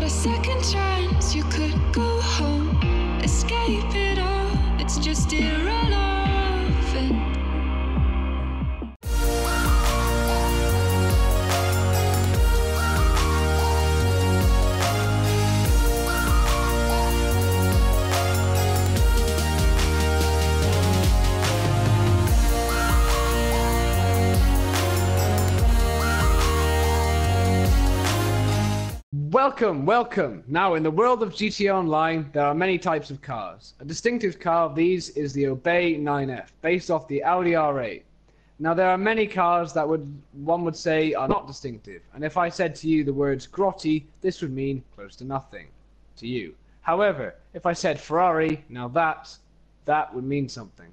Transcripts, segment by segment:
a second chance, you could go home, escape it all, it's just irrelevant. Welcome. Now, in the world of GTA Online, there are many types of cars. A distinctive car of these is the Obey 9F, based off the Audi R8. Now, there are many cars that one would say are not distinctive, and if I said to you the words Grotti, this would mean close to nothing to you. However, if I said Ferrari, now that would mean something.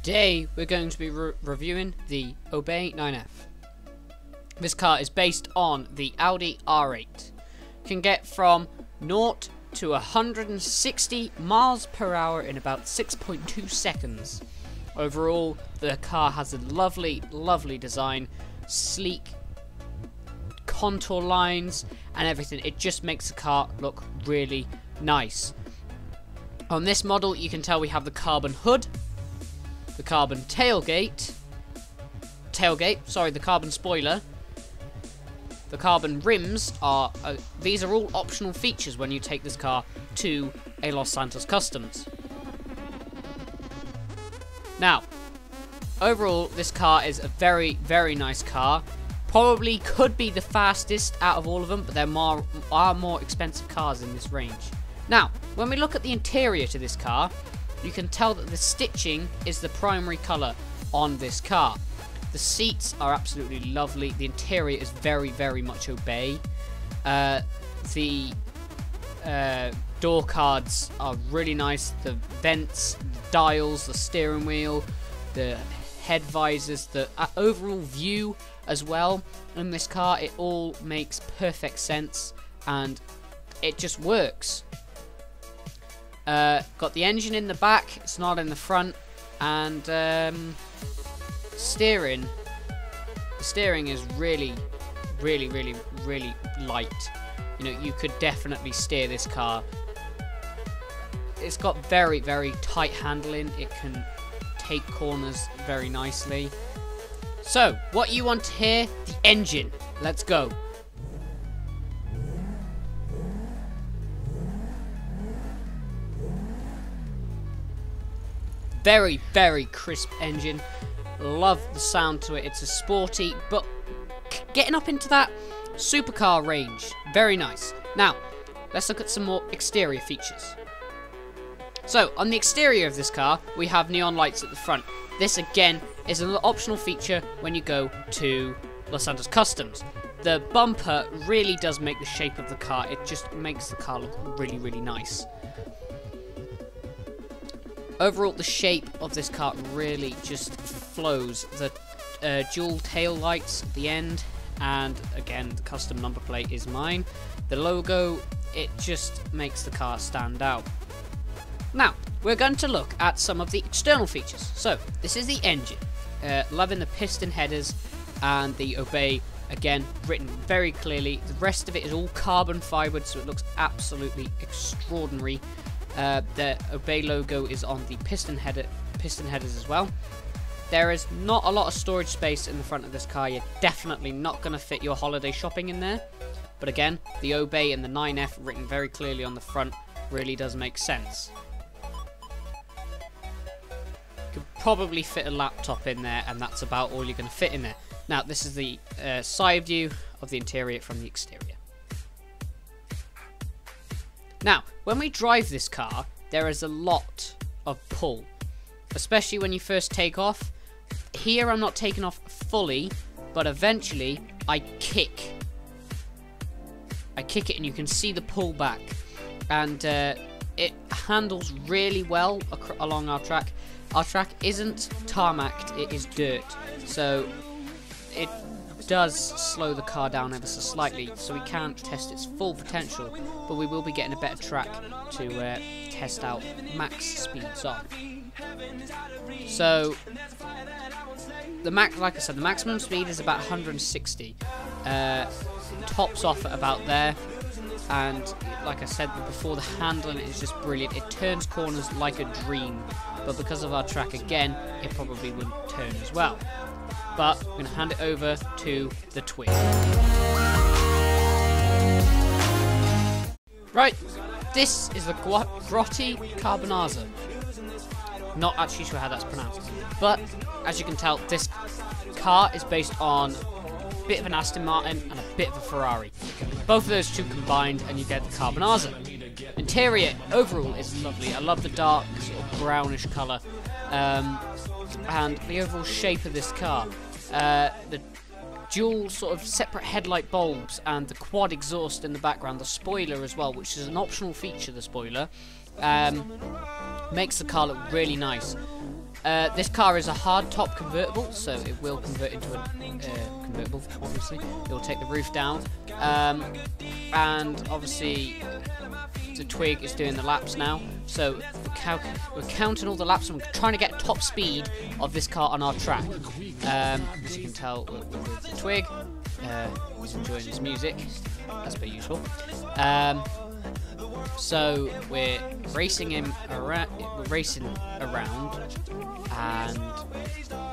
Today we're going to be reviewing the Obey 9F. This car is based on the Audi R8. Can get from 0 to 160 miles per hour in about 6.2 seconds. Overall, the car has a lovely design, sleek contour lines and everything. It just makes the car look really nice. On this model you can tell we have the carbon hood, the carbon the carbon spoiler. The carbon rims are, these are all optional features when you take this car to a Los Santos Customs. Now, overall, this car is a very nice car. Probably could be the fastest out of all of them, but there are more expensive cars in this range. Now, when we look at the interior to this car, you can tell that the stitching is the primary colour on this car. The seats are absolutely lovely. The interior is very much Obey. The door cards are really nice. The vents, the dials, the steering wheel, the head visors, the overall view as well in this car, it all makes perfect sense and it just works. Got the engine in the back, it's not in the front, and steering. The steering is really light. You know, you could definitely steer this car. It's got very tight handling. It can take corners very nicely. So, what you want to hear? The engine. Let's go. Very crisp engine. Love the sound to it. It's a sporty, but getting up into that supercar range. Very nice. Now, let's look at some more exterior features. So, on the exterior of this car, we have neon lights at the front. This, again, is an optional feature when you go to Los Santos Customs. The bumper really does make the shape of the car. It just makes the car look really nice. Overall, the shape of this car really just flows. The dual tail lights at the end, and again, the custom number plate is mine. The logo, it just makes the car stand out. Now, we're going to look at some of the external features. So, this is the engine. Loving the piston headers and the Obey, again, written very clearly. The rest of it is all carbon fibered, so it looks absolutely extraordinary. The Obey logo is on the piston headers as well. There is not a lot of storage space in the front of this car. You're definitely not going to fit your holiday shopping in there. But again, the Obey and the 9F written very clearly on the front really does make sense. You could probably fit a laptop in there, and that's about all you're going to fit in there. Now, this is the side view of the interior from the exterior. Now, when we drive this car, there is a lot of pull, especially when you first take off. Here I'm not taking off fully, but eventually I kick it and you can see the pull back, and it handles really well along our track. Our track isn't tarmacked, it is dirt, so it does slow the car down ever so slightly, so we can't test its full potential, but we will be getting a better track to test out max speeds on. So like I said, the maximum speed is about 160. Tops off at about there. And like I said before, the handling is just brilliant. It turns corners like a dream. But because of our track again, it probably wouldn't turn as well. But I'm going to hand it over to the Twig. Right, this is the Grotti Carbonizzare. Not actually sure how that's pronounced. But, as you can tell, this car is based on a bit of an Aston Martin and a bit of a Ferrari. Both of those two combined and you get the Carbonizzare. Interior, overall, is lovely. I love the dark, sort of brownish colour. And the overall shape of this car. The dual sort of separate headlight bulbs and the quad exhaust in the background, the spoiler as well, which is an optional feature, the spoiler, makes the car look really nice. This car is a hard top convertible, so it will convert into a convertible, obviously. It will take the roof down, and obviously the Twig is doing the laps now, so we're counting all the laps and we're trying to get top speed of this car on our track. As you can tell with the Twig, he's enjoying his music, as per usual. So we're racing him around, and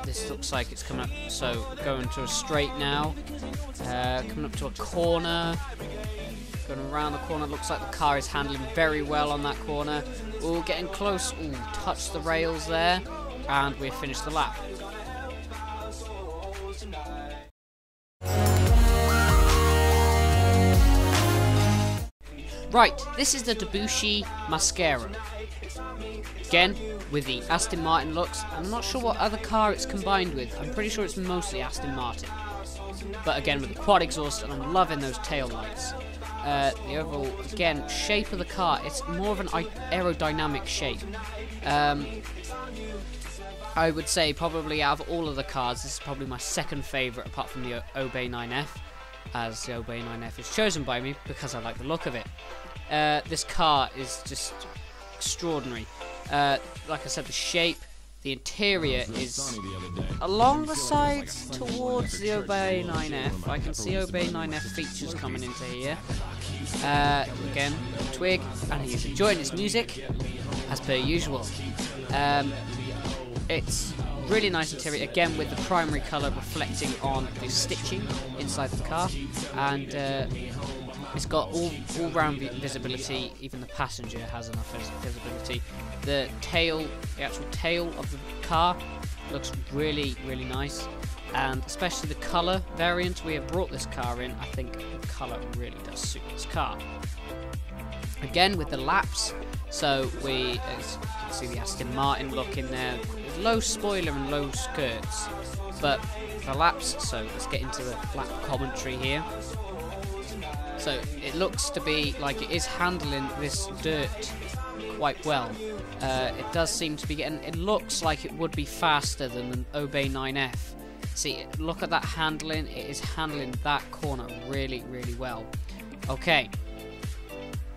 this looks like it's coming up. So going to a straight now, coming up to a corner. Going around the corner, looks like the car is handling very well on that corner. Ooh, getting close. Ooh, touch the rails there, and we've finished the lap. Right, this is the DewBauchee Massacro. Again, with the Aston Martin looks. I'm not sure what other car it's combined with. I'm pretty sure it's mostly Aston Martin. But again, with the quad exhaust, and I'm loving those tail lights. The overall, again, shape of the car, it's more of an aerodynamic shape. I would say probably out of all of the cars, this is probably my second favourite apart from the Obey 9F, as the Obey 9F is chosen by me because I like the look of it. This car is just extraordinary. Like I said, the shape, the interior is along the sides towards the Obey 9F. I can see Obey 9F features coming into here. Again, Twig, and he's enjoying his music, as per usual. It's really nice interior, again with the primary colour reflecting on the stitching inside the car, and it's got all-round visibility. Even the passenger has enough visibility. The actual tail of the car looks really, really nice, and especially the colour variant we have brought this car in. I think the colour really does suit this car. Again with the laps, so as you can see the Aston Martin look in there. There's low spoiler and low skirts, but the laps. So let's get into the lap commentary here. So it looks to be like it is handling this dirt quite well. It does seem to be getting, it looks like it would be faster than the Obey 9F. See, look at that handling, it is handling that corner really, really well. Okay,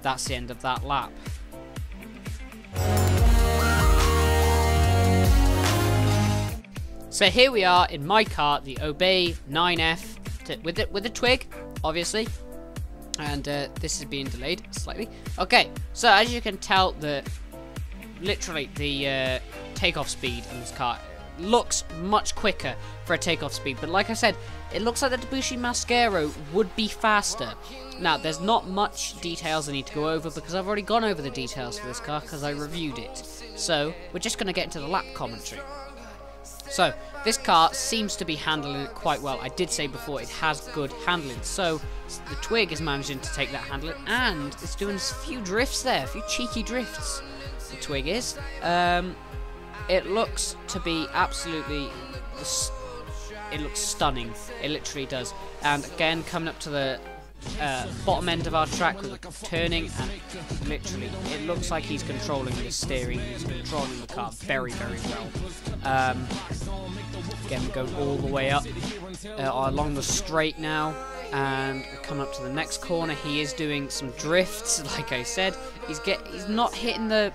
that's the end of that lap. So here we are in my car, the Obey 9F, with the Twig, obviously. And this is being delayed slightly. Okay, so as you can tell, literally the takeoff speed in this car looks much quicker for a takeoff speed. But like I said, it looks like the DewBauchee Massacro would be faster. Now, there's not much details I need to go over because I've already gone over the details for this car because I reviewed it. So we're just going to get into the lap commentary. So this car seems to be handling it quite well. I did say before it has good handling, so the Twig is managing to take that handling, and it's doing a few drifts there, a few cheeky drifts. The Twig is. It looks to be absolutely. It looks stunning. It literally does. And again, coming up to the bottom end of our track with the turning, and literally, it looks like he's controlling the steering. He's controlling the car very, very well. Again, we're going all the way up along the straight now, and we're coming up to the next corner. He is doing some drifts, like I said. He's not hitting the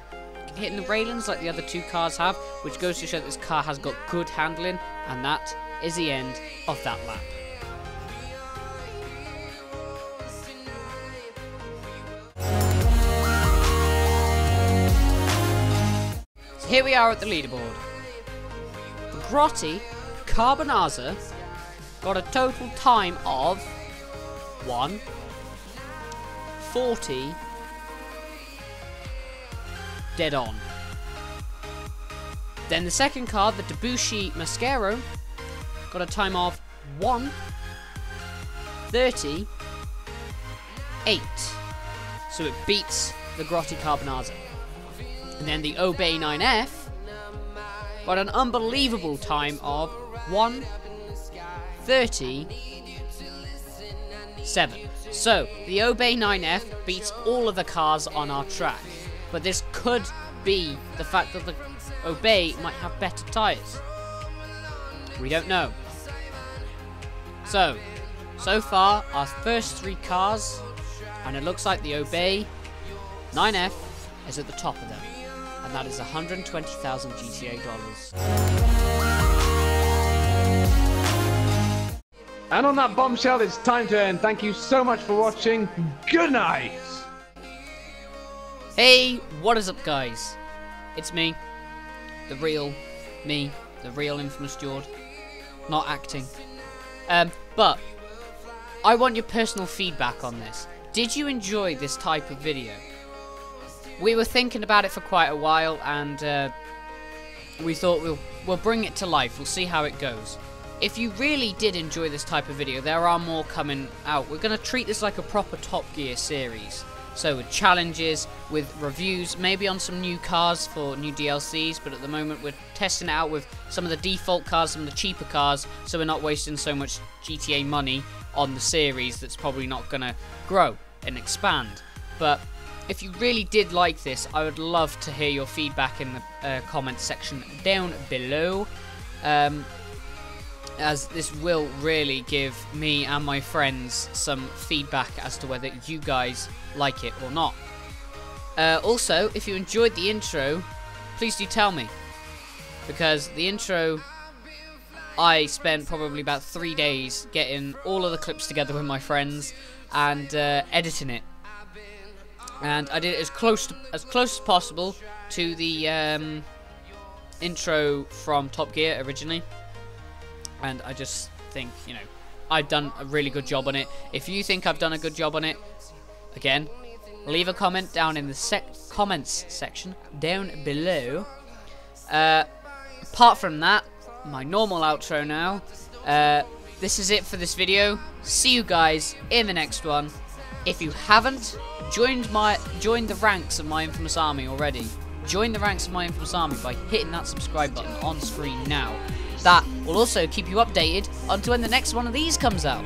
railings like the other two cars have, which goes to show that this car has got good handling, and that is the end of that lap. So here we are at the leaderboard. Grotti Carbonizzare got a total time of 1:40 dead on. Then the second car, the DewBauchee Massacro, got a time of 1:38. So it beats the Grotti Carbonizzare. And then the Obey 9F got an unbelievable time of 1:37. So the Obey 9F beats all of the cars on our track. But this could be the fact that the Obey might have better tyres. We don't know. So far our first 3 cars, and it looks like the Obey 9F is at the top of them. And that is 120,000 GTA dollars. And on that bombshell, it's time to end. Thank you so much for watching. Good night. Hey, what is up, guys? It's me, the real infamous Jord, not acting. But I want your personal feedback on this. Did you enjoy this type of video? We were thinking about it for quite a while, and we thought we'll bring it to life. We'll see how it goes. If you really did enjoy this type of video, there are more coming out. We're going to treat this like a proper Top Gear series. So with challenges, with reviews, maybe on some new cars for new DLCs, but at the moment we're testing it out with some of the default cars, some of the cheaper cars, so we're not wasting so much GTA money on the series that's probably not going to grow and expand. But if you really did like this, I would love to hear your feedback in the comments section down below. As this will really give me and my friends some feedback as to whether you guys like it or not. Also, if you enjoyed the intro, please do tell me, because the intro, I spent probably about 3 days getting all of the clips together with my friends and editing it, and I did it as close as possible to the intro from Top Gear originally. And I just think, you know, I've done a really good job on it. If you think I've done a good job on it, again, leave a comment down in the comments section down below. Apart from that, my normal outro now. This is it for this video. See you guys in the next one. If you haven't joined the ranks of my infamous army already, join the ranks of my infamous army by hitting that subscribe button on screen now. That will also keep you updated onto when the next one of these comes out.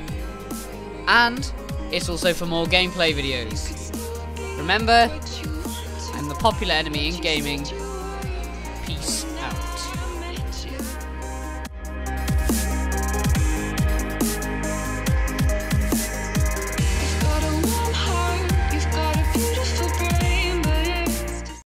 And it's also for more gameplay videos. Remember, I'm the popular enemy in gaming. Peace.